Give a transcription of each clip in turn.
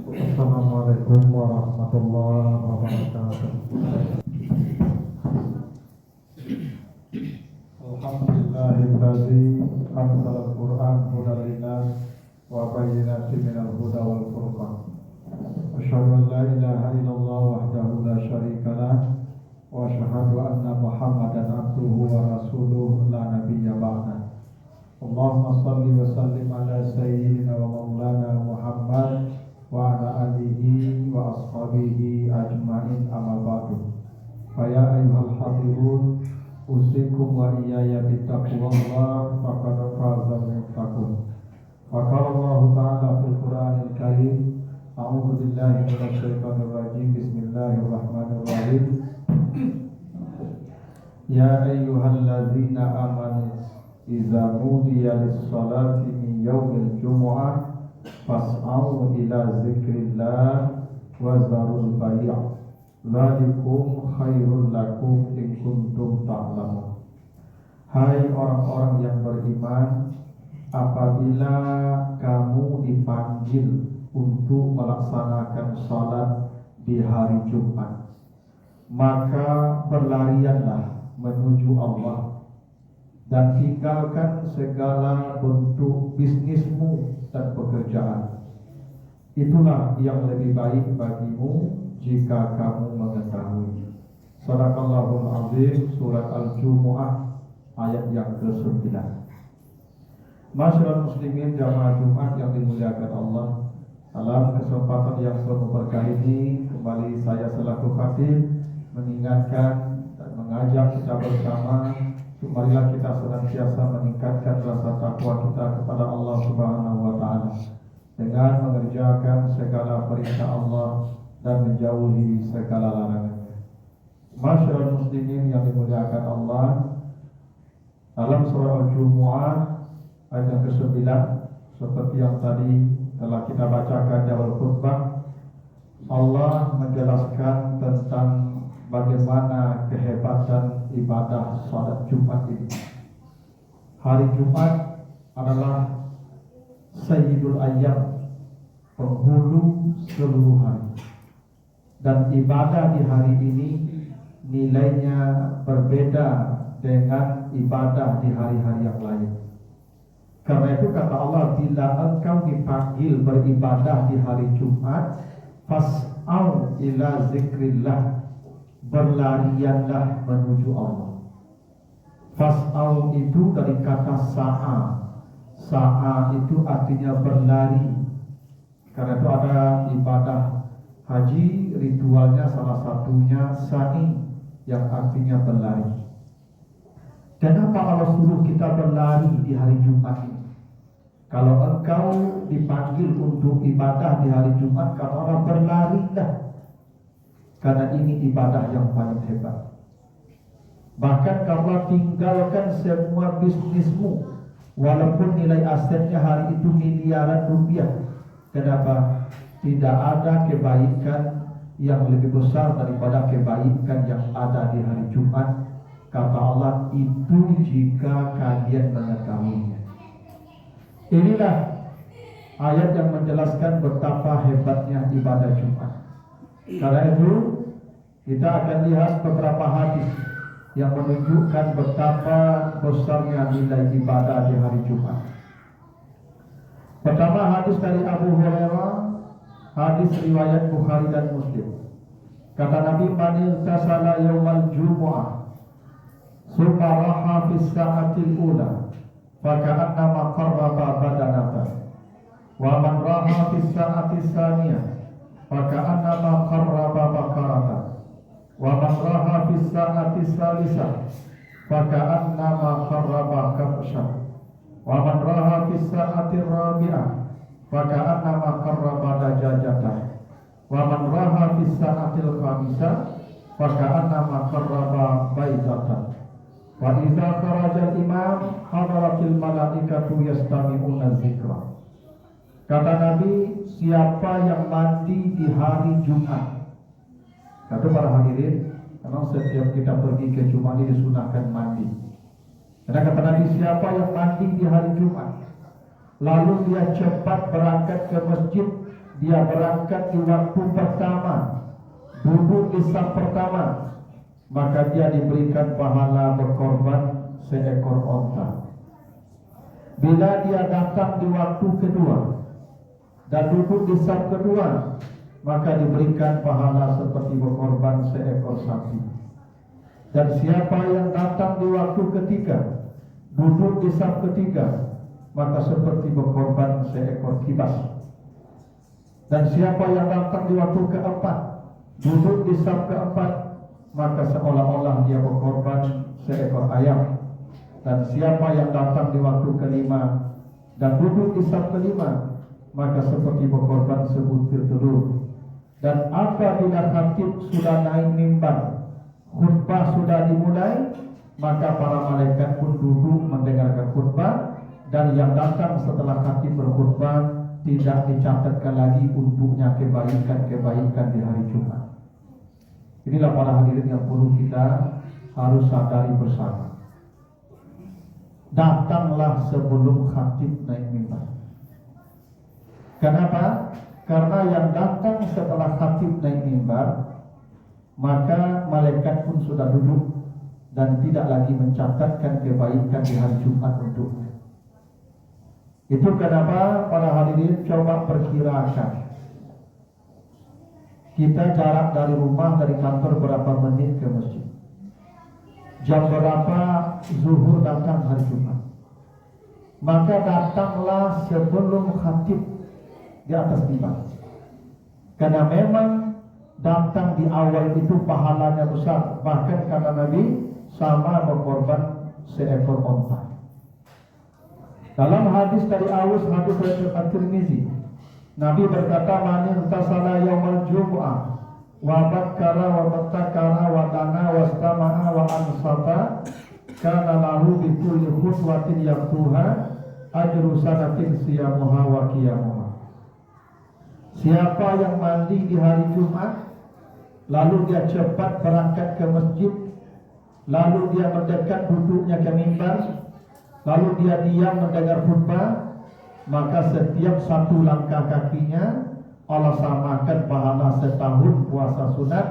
Assalamualaikum warahmatullahi wabarakatuh. Alhamdulillahilladzi anzala al-Qur'an hudan linnas wa bayyinatin minal huda wal furqan. Asyhadu an la ilaha illallah wahdahu la syarika lah wa asyhadu anna Muhammadan abduhu wa rasuluhu la nabiyya ba'da. Allahumma shalli wa sallim ala sayyidina wa maulana Muhammad wa ala alihi wa ashabihi ajma'in, amma ba'du. Fa ya ayyuhal hadirun, usikum wa iyaya bittaqwallah faqad faza al-muttaqun. Wa qala Allah ta'ala fil Qur'anil Karim, a'udzu billahi minasy syaithanir rajim, bismillahirrahmanirrahim. Ya ayyuhalladzina amanu idza nudiya lis-salati min yaumil jumu'ah fas'au ila zikrillah wa zarul bai', dzalikum khairul lakum in kuntum ta'lamun. Hai orang-orang yang beriman, apabila kamu dipanggil untuk melaksanakan salat di hari Jumat, maka berlarianlah menuju Allah dan tinggalkan segala bentuk bisnismu dan pekerjaan. Itulah yang lebih baik bagimu jika kamu mengetahui. Shadaqallahul azim. Surat Al-Jumu'ah ayat yang ke-9. Masyaallah muslimin jamaah Jumat yang dimuliakan Allah, dalam kesempatan yang penuh berkah ini kembali saya selaku khatib mengingatkan dan mengajak kita bersama, marilah kita senantiasa meningkatkan rasa takwa kita kepada Allah Subhanahu wa taala dengan mengerjakan segala perintah Allah dan menjauhi segala larangannya. Masyaallah muslimin yang dimuliakan Allah, dalam surah Al-Jumu'ah ayat yang ke-9, seperti yang tadi telah kita bacakan di awal khutbah, Allah menjelaskan tentang bagaimana kehebatan ibadah salat Jumat ini. Hari Jumat adalah Sayyidul Ayyam, penghulu seluruh hari. Dan ibadah di hari ini nilainya berbeda dengan ibadah di hari-hari yang lain. Karena itu kata Allah, bila engkau dipanggil beribadah di hari Jumat, fas'au ila zikrillah, berlarianlah menuju Allah. Fas'au itu dari kata sa'a. Sa'a itu artinya berlari. Karena itu ada ibadah haji, ritualnya salah satunya sa'i, yang artinya berlari. Kenapa Allah suruh kita berlari di hari Jumat ini? Kalau engkau dipanggil untuk ibadah di hari Jumat, kata Allah, berlarilah, karena ini ibadah yang paling hebat. Bahkan kalau tinggalkan semua bisnismu, walaupun nilai asetnya hari itu miliaran rupiah. Kenapa? Tidak ada kebaikan yang lebih besar daripada kebaikan yang ada di hari Jumat. Kata Allah, itu jika kalian mengetahuinya. Inilah ayat yang menjelaskan betapa hebatnya ibadah Jumat. Karena itu kita akan lihat beberapa hadis yang menunjukkan betapa besarnya nilai ibadah di hari Jumat. Pertama, hadis dari Abu Hurairah, hadis riwayat Bukhari dan Muslim. Kata Nabi, man iltasala yaumal jumu'ah summa raha fis sa'atil ula faka'annama qarraba badanatan, wa man raha fis sa'atis saniyah faka'annama qarraba bakaratan, wa man raha fis sa'atis salisah faka'annama qarraba kabshan, wa man raha fis sa'atir rabi'ah faka'annama qarraba dajajatan, wa man raha fis sa'atil khamisah faka'annama qarraba baizatan. Wa idza kharaja al-imam hadaratil malaikatu yastami'una dzikra. Kata Nabi, siapa yang mandi di hari Jumat? Kata para hadirin, karena setiap kita pergi ke Jumat ini disunahkan mandi. Karena kata Nabi, siapa yang mandi di hari Jumat, lalu dia cepat berangkat ke masjid, dia berangkat di waktu pertama, duduk di saf pertama, maka dia diberikan pahala berkorban seekor onta. Bila dia datang di waktu kedua dan duduk di saf kedua, maka diberikan pahala seperti berkorban seekor sapi. Dan siapa yang datang di waktu ketiga, duduk di saf ketiga, maka seperti berkorban seekor kibas. Dan siapa yang datang di waktu keempat, duduk di saf keempat, maka seolah-olah dia berkorban seekor ayam. Dan siapa yang datang di waktu kelima dan duduk di saf kelima, maka seperti berkorban sebutir telur. Dan apabila khatib sudah naik mimbar, khutbah sudah dimulai, maka para malaikat pun duduk mendengarkan khutbah, dan yang datang setelah khatib berkhutbah tidak dicatatkan lagi untuknya kebaikan-kebaikan di hari Jumat. Inilah para hadirin yang perlu kita harus sadari bersama. Datanglah sebelum khatib naik mimbar. Kenapa? Karena yang datang setelah khatib naik mimbar, maka malaikat pun sudah duduk dan tidak lagi mencatatkan kebaikan di hari Jumat untuknya. Itu kenapa para hadirin coba perkirakan, kita jarak dari rumah, dari kantor berapa menit ke masjid, jam berapa zuhur datang hari Jumat, maka datanglah sebelum khatib di atas mimbar. Karena memang datang di awal itu pahalanya besar, bahkan kata Nabi sama berkorban seekor onta. Dalam hadis dari Aus, hadis dari At-Tirmizi, Nabi berkata, "Man intasala yaumal jum'ah wa bakkara wa battakara wa dana wa istama'a wa ansata kana lahu bi kulli khutwatin yaqtuha ajru sanatin siyamuha wa qiyamuha." Siapa yang mandi di hari Jumat, lalu dia cepat berangkat ke masjid, lalu dia mendekat duduknya ke mimbar, lalu dia diam mendengar khutbah, maka setiap satu langkah kakinya Allah samakan pahala setahun puasa sunat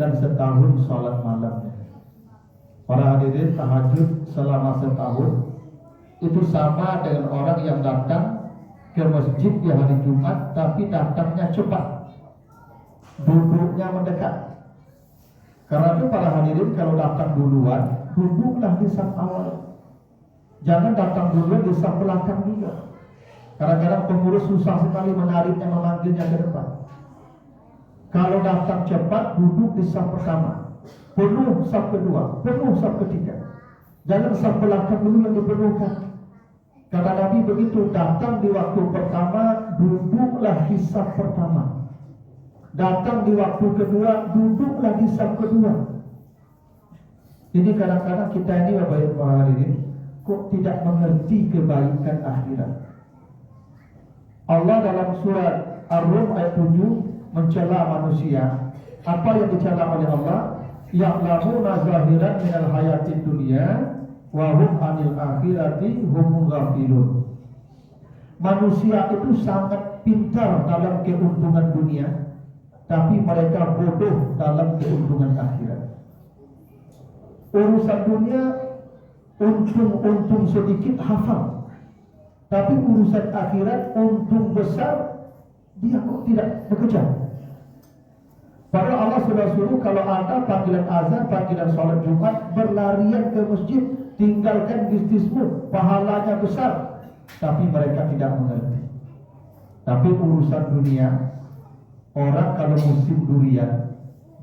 dan setahun salat malamnya. Para hadirin, tahajud selama setahun itu sama dengan orang yang datang ke masjid di hari Jumat tapi datangnya cepat, duduknya mendekat. Karena itu para hadirin, kalau datang duluan, duduklah di saf awal. Jangan datang duluan di saf belakang juga. Kadang-kadang pengurus susah sekali menariknya, memanggilnya ke depan. Kalau datang cepat, duduk di saf pertama, penuh saf kedua, penuh saf ketiga. Jangan saf belakang dulu yang dipenuhkan. Kata Nabi begitu, datang di waktu pertama, duduklah di saf pertama. Datang di waktu kedua, duduklah di saf kedua. Jadi kadang-kadang kita ini, Bapak Ibu hadirin, kok tidak mengerti kebaikan akhirat. Allah dalam surat Ar-Rum ayat 7 mencela manusia. Apa yang dicela oleh Allah? Ya'lamuna zahiran minal hayatid dunya wa hum 'anil akhirati hum ghafilun. Manusia itu sangat pintar dalam keuntungan dunia, tapi mereka bodoh dalam keuntungan akhirat. Urusan dunia untung sedikit hafal, tapi urusan akhirat untung besar dia kok tidak bekerja. Padahal Allah sudah suruh kalau ada panggilan azan, panggilan sholat Jumat, berlarian ke masjid, tinggalkan bisnismu, pahalanya besar. Tapi mereka tidak mengerti. Tapi urusan dunia, orang kalau musim durian,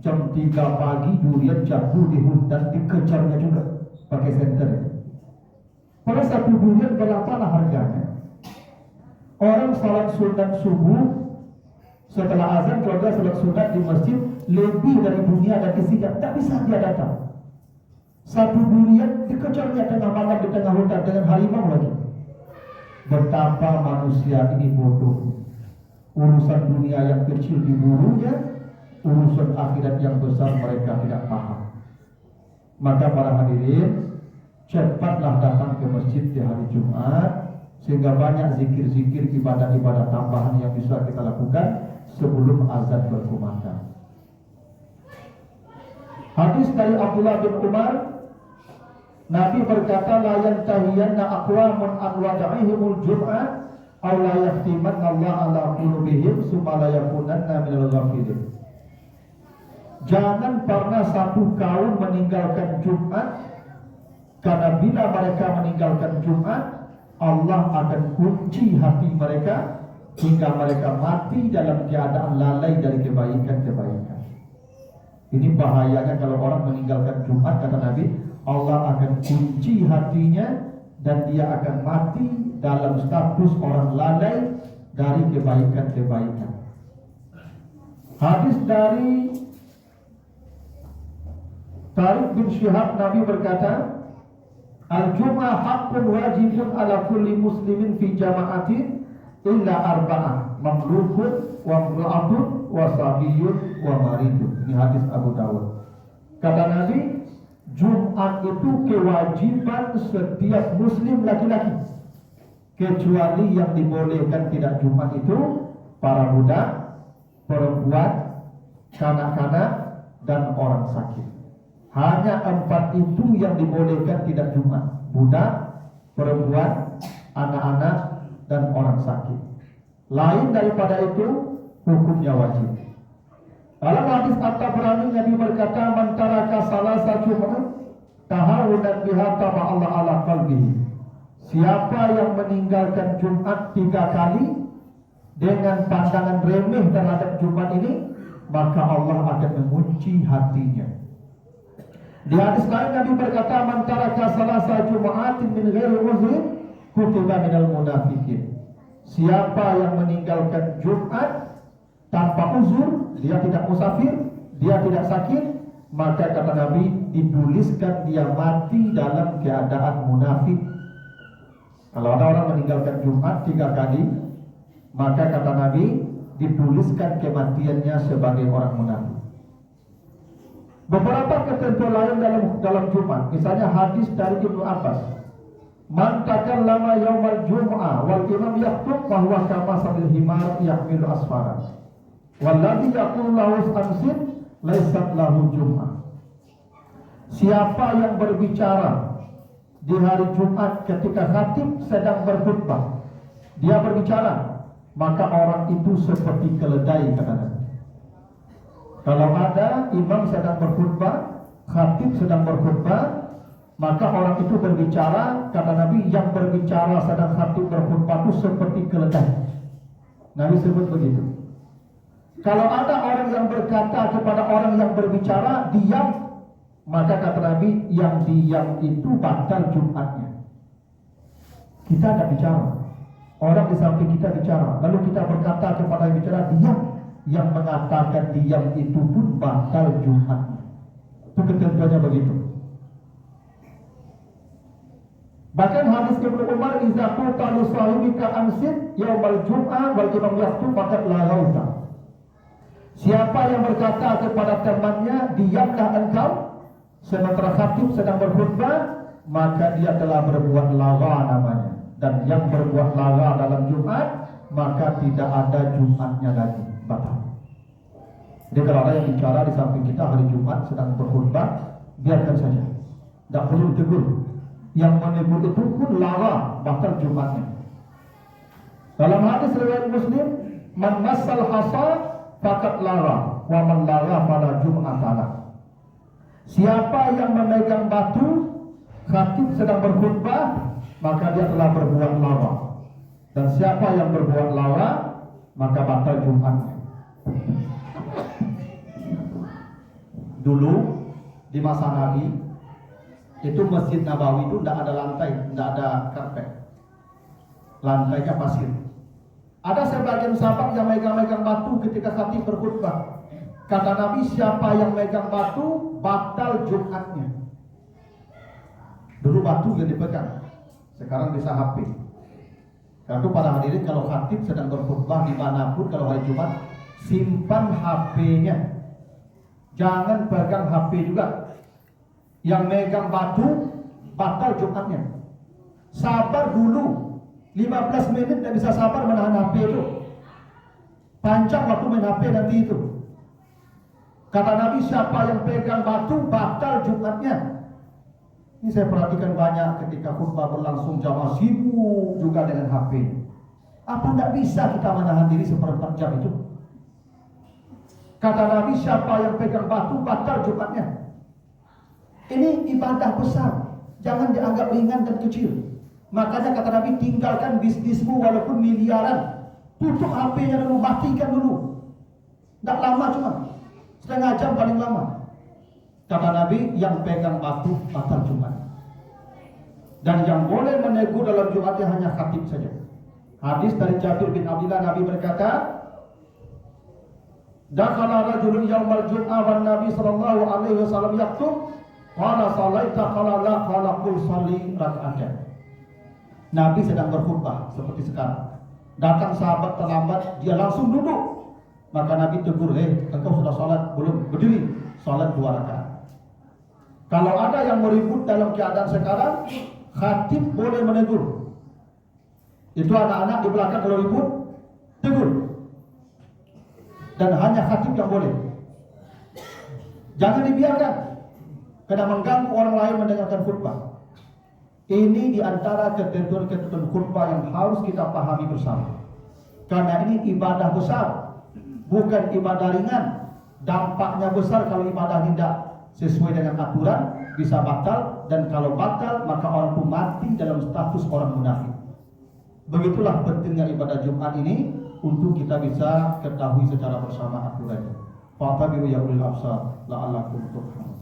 jam 3 pagi durian jatuh di hutan, dikejarnya juga pakai senter. Pada satu durian berapalah harganya? Orang salat sunat subuh, setelah azan kalau dia salat sunat di masjid, lebih dari dunia dan isinya, tak bisa dia datang. Satu durian dikejarnya tengah malam di tengah hutan dengan harimau lagi. Betapa manusia ini bodoh. Urusan dunia yang kecil diburunya, urusan akhirat yang besar mereka tidak paham. Maka para hadirin, cepatlah datang ke masjid di hari Jumat, sehingga banyak zikir-zikir, ibadah-ibadah tambahan yang bisa kita lakukan sebelum azan berkumandang. Hadis dari Abdullah bin Umar, Nabi berkata, la yantahiyanna aqwamun an wada'ihimul jum'ah aw la yahtimanna Allah ala qulubihim summa la yakunanna minal ghafilin. Jangan pernah satu kaum meninggalkan Jumat, karena bila mereka meninggalkan Jumat, Allah akan kunci hati mereka hingga mereka mati dalam keadaan lalai dari kebaikan-kebaikan. Ini bahayanya kalau orang meninggalkan Jumat, kata Nabi, Allah akan kunci hatinya dan dia akan mati dalam status orang lalai dari kebaikan-kebaikan. Hadis dari Tariq bin Syihab, Nabi berkata, Al-Jum'ah haqqun wajibun ala kulli muslimin fi jama'atin illa arba'ah, mamlukun wa mra'atun wa sabiyyun wa maridun. Ini hadis Abu Dawud. Kata Nabi, Jumat itu kewajiban setiap muslim laki-laki, kecuali yang dibolehkan tidak Jumat itu para budak, perempuan, kanak-kanak, dan orang sakit. Hanya 4 itu yang dibolehkan tidak Jumat: budak, perempuan, anak-anak, dan orang sakit. Lain daripada itu hukumnya wajib. Dalam hadis At-Tabrani, Nabi berkata, man taraka salasa Jumat tahawudan biha taba Allah ala qalbihi. Siapa yang meninggalkan Jumat 3 kali dengan pandangan remeh terhadap Jumat ini, maka Allah akan mengunci hatinya. Di hadis lain Nabi berkata, man taraka salasa Jum'atin min ghairi uzrin kutiba minal munafiqin. Siapa yang meninggalkan Jumat tanpa uzur, dia tidak musafir, dia tidak sakit, maka kata Nabi, dituliskan dia mati dalam keadaan munafik. Kalau ada orang meninggalkan Jumat 3 kali, maka kata Nabi, dituliskan kematiannya sebagai orang munafik. Beberapa ketentuan lain dalam Jumat, misalnya hadis dari Ibnu Abbas, man takallama yaumal jum'ah wal imam yaktub bahwa kama sabil himar yahmilu asfara walladhi yaqulu lahu ansit laysat lahu jum'ah. Siapa yang berbicara di hari Jumat ketika khatib sedang berkhutbah, dia berbicara, maka orang itu seperti keledai, kata Nabi. Kalau ada imam sedang berkhutbah, khatib sedang berkhutbah, maka orang itu berbicara, kata Nabi, yang berbicara sedang khatib berkhutbah itu seperti keledai. Nabi sebut begitu. Kalau ada orang yang berkata kepada orang yang berbicara, diam, maka kata Nabi, yang diam itu batal Jumatnya. Kita tidak bicara, orang di samping kita bicara, lalu kita berkata kepada yang bicara, diam, yang mengatakan diam itu pun batal Jumatnya. Itu ketentuannya begitu. Bahkan hadis Ibnu Umar, idza qulta li sahibika ansit yaumal jum'ah wal imam yaktub faqad laghauta. Siapa yang berkata kepada temannya, diamlah engkau sementara khatib sedang berkhutbah, maka dia telah berbuat lagha namanya. Dan yang berbuat lagha dalam Jumat, maka tidak ada Jumatnya lagi, batal. Jadi kalau ada yang bicara di samping kita hari Jumat sedang berkhutbah, biarkan saja, tidak perlu ditegur. Yang menegur itu pun lagha, batal Jumatnya. Dalam hadis riwayat Muslim, man massal hasa faqad lagha wa man lagha fala jum'atana. Siapa yang memegang batu khatib sedang berkhutbah, maka dia telah berbuat lagha. Dan siapa yang berbuat lagha, maka batal Jumatnya. Dulu di masa Nabi itu Masjid Nabawi itu tidak ada lantai, tidak ada karpet, lantainya pasir. Ada sebagian sahabat yang megang-megang batu ketika khatib berkhutbah. Kata Nabi, siapa yang megang batu batal Jumatnya. Dulu batu yang dipegang, sekarang bisa HP. Karena para hadirin, kalau khatib sedang berkhutbah dimanapun, kalau hari Jumat, simpan HP-nya. Jangan pegang HP juga. Yang megang batu batal Jumatnya. Sabar dulu 15 menit, tidak bisa sabar menahan HP itu. Panjang waktu main HP nanti itu. Kata Nabi, siapa yang pegang batu batal Jumatnya. Ini saya perhatikan banyak ketika khutbah berlangsung jamaah sibuk juga dengan HP. Apa tidak bisa kita menahan diri seperempat jam itu? Kata Nabi, siapa yang pegang batu batal Jumatnya. Ini ibadah besar, jangan dianggap ringan dan kecil. Makanya kata Nabi, tinggalkan bisnismu walaupun miliaran, tutup HP-nya dulu, matikan dulu. Tidak lama, cuma setengah jam paling lama. Kata Nabi, yang pegang batu batal Jumat. Dan yang boleh menegur dalam Jumatnya hanya khatib saja. Hadis dari Jabir bin Abdullah, Nabi berkata, dakhala rajulun yaumal jum'ah wan Nabi sallallahu alaihi wasallam yaktub, qala salaita qala la qala qul shalli rak'atan. Nabi sedang berkhutbah seperti sekarang. Datang sahabat terlambat, dia langsung duduk. Maka Nabi tegur, engkau sudah salat belum? Berdiri, salat 2 rakaat. Kalau ada yang meribut dalam keadaan sekarang, khatib boleh menegur. Itu anak-anak di belakang kalau ribut, tegur. Dan hanya khatib yang boleh. Jangan dibiarkan, karena mengganggu orang lain mendengarkan khutbah. Ini diantara ketentuan-ketentuan khutbah yang harus kita pahami bersama. Karena ini ibadah besar, bukan ibadah ringan. Dampaknya besar kalau ibadah tidak sesuai dengan aturan, bisa batal. Dan kalau batal, maka orang itu mati dalam status orang munafik. Begitulah pentingnya ibadah Jumat ini untuk kita bisa ketahui secara bersama aturannya. Fa'tabiru ya ulil absar la'allakum turhamun.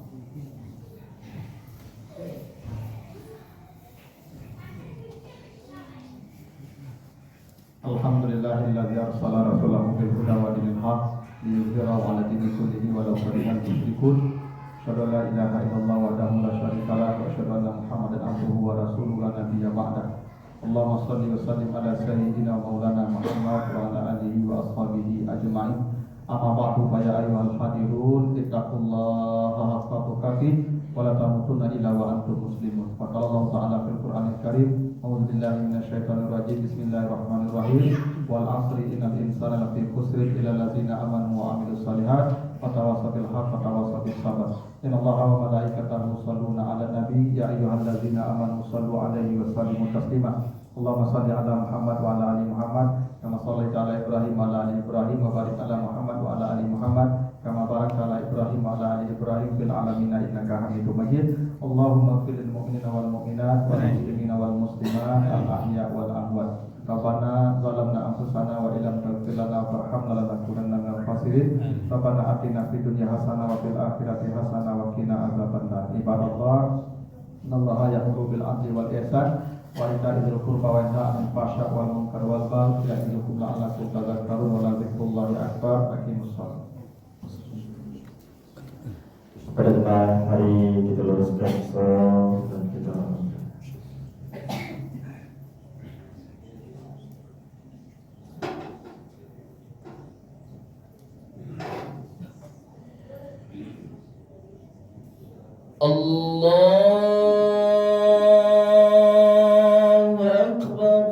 Alhamdulillahilladzi arsala rasulahu bil huda wa dinil haq liyudhhirahu 'ala dini kullihi walau karihal musyrikun. Asyhadu an la ilaha illallah wahdahu la syarika lahu wa asyhadu anna Muhammadan abduhu wa rasuluhu la nabiyya ba'dahu. Allahumma shalli wa sallim ala sayyidina wa maulana Muhammad wa ala alihi wa ashabihi ajma'in. Amma ba'du fa ya ayyuhal hadirun ittaqullaha haqqa tuqatih wa la tamutunna illa wa antum muslimun. Fa qala Allah ta'ala fil Qur'anil Karim, a'udzu billahi minasyaitonir rajim. Bismillahirrahmanirrahim. Wal 'asri innal insana lafi khusrin illa allazina amanu wa 'amilus shalihat wa tawassaw bil haqqi wa tawassaw bis sabr. Innallaha wa malaikatahu yusholluna 'alan nabi ya ayyuhallazina amanu shallu 'alaihi wa sallimu taslima. Allahumma shalli ala Muhammad wa ala ali Muhammad kama shallaita ala Ibrahim wa ala ali Ibrahim wa barik ala Muhammad wa ala ali Muhammad kama barakta ala Ibrahim wa ala ali Ibrahim fil alamin innaka Hamidum Majid. Allahumma ighfir lil mu'minina wal mu'minat wal muslimina wal muslimat al ahya wal amwat. Rabbana zalamna anfusana wa illam taghfir lana warhamna lanakunanna minal khasirin. Rabbana atina fid dunya hasanah wa fil akhirati hasanah wa qina adzabannar. Ibadallah, innallaha ya'muru bil 'adli wal ihsan wa ita'i dzil qurba wa yanha 'anil fahsya'i wal munkari wal baghi ya'idukum la'allakum tadhakkarun wa la dzikrullahi akbar. Aqimus shalah. Pada teman, mari kita luruskan shaf dan kita Allahu Akbar.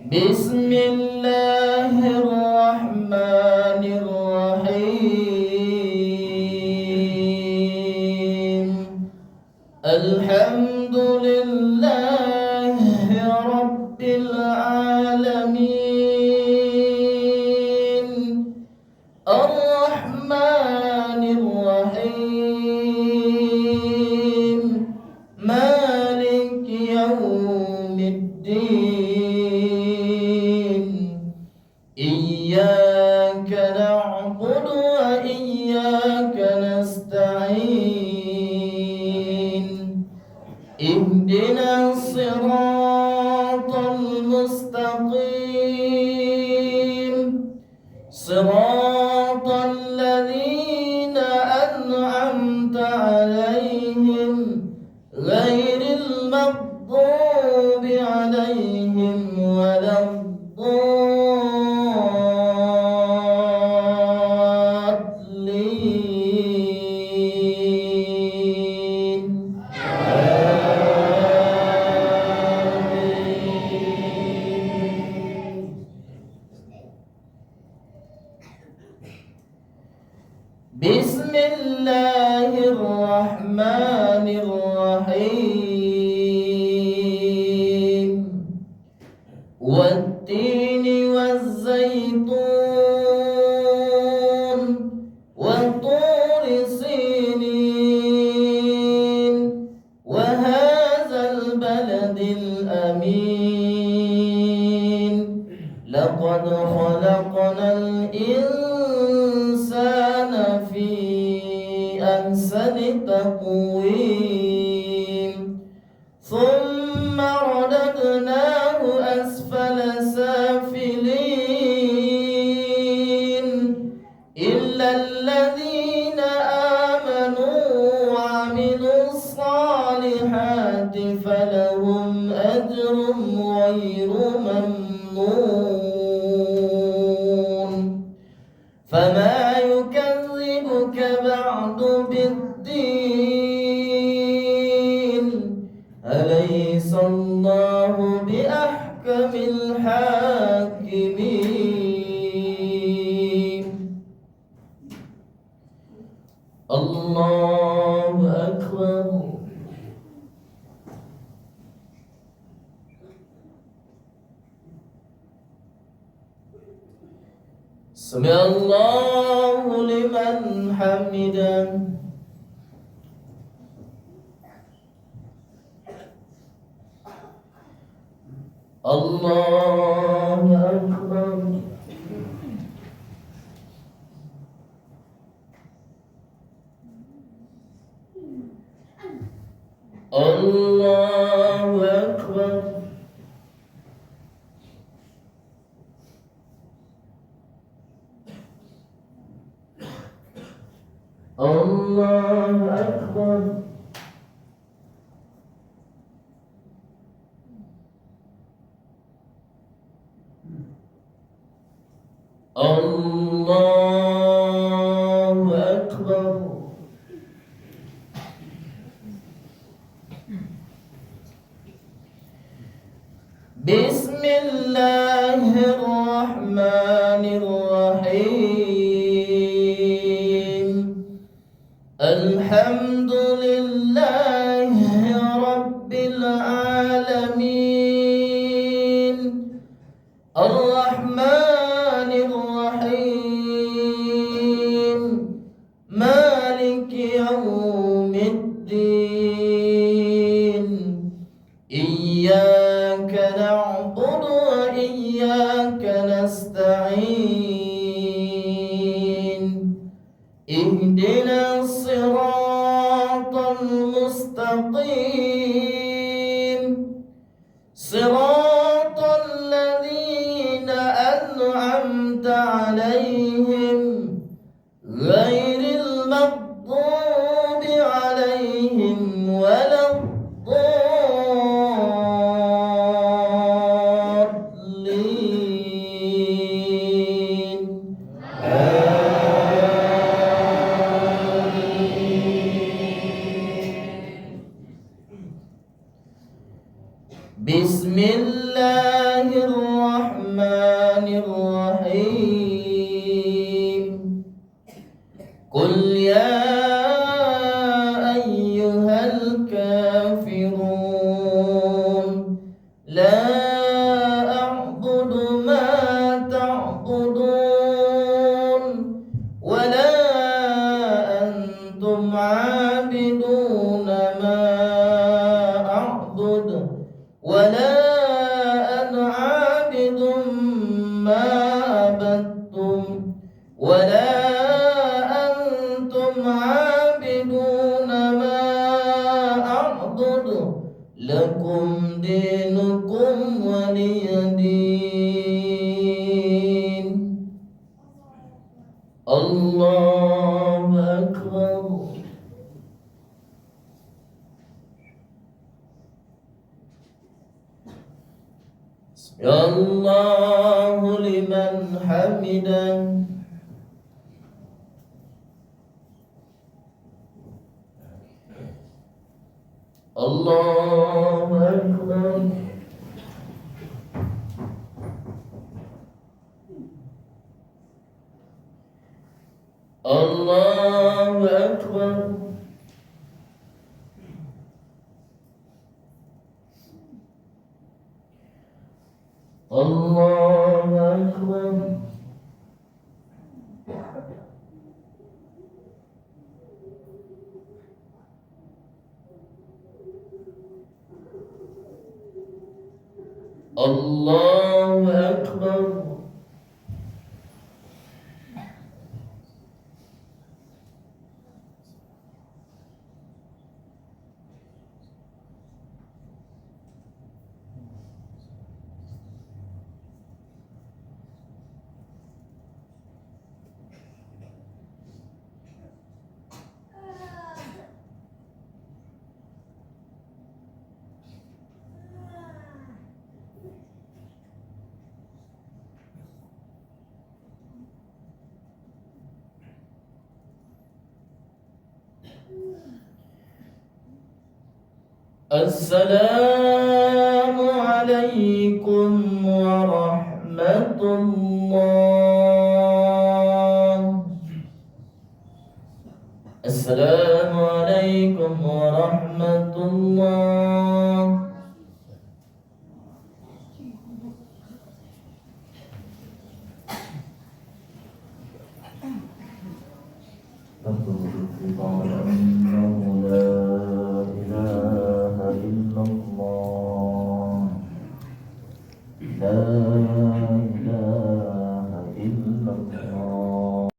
Bismillahirrahmanirrahim. Alhamdulillahi rabbil alamin. Ar-Rahmanir-Rahim. Maliki yaumiddin. Iyyaka na'budu wa iyyaka nasta'in. Ihdinas siratal mustaqim. Siratal ladzina الرحمن الرحيم والتين والزيتون وطور سينين وهذا البلد الأمين لقد خلقنا الإنسان في أحسن تقويم ثم رددناه أسفل سافلين إلا الذين آمنوا وعملوا الصالحات فلهم أجر غير ممنون فما يكذبك بعد بالدين أليس الله بأحكم الحاكمين الله أكبر سمع الله لمن حمده الله أكبر الله أكبر الله أكبر الله أكبر بسم الله الرحمن الرحيم الحمد لله رب العالمين الرحمن الرحيم مالك يوم الدين إياك نعبد وإياك نستعين اهدنا الصراط المستقيم صراط الذين أنعمت عليهم غير المغضوب عليهم ولا الضالين بسم الله الرحمن الرحيم قل يا أيها الكافرون لا أعبد ما تعبدون ولا أنتم عابدون ما أعبد ولا أنا عابد ما عبدتم ولا أنتم عابدون ما أعبد لكم دينكم ولي دين الله أكبر يا الله لمن حمده الله أكبر الله أكبر الله أكبر. الله أكبر. السلام عليكم ورحمة الله. السلام عليكم ورحمة الله. قال إنه لا إله إلا الله لا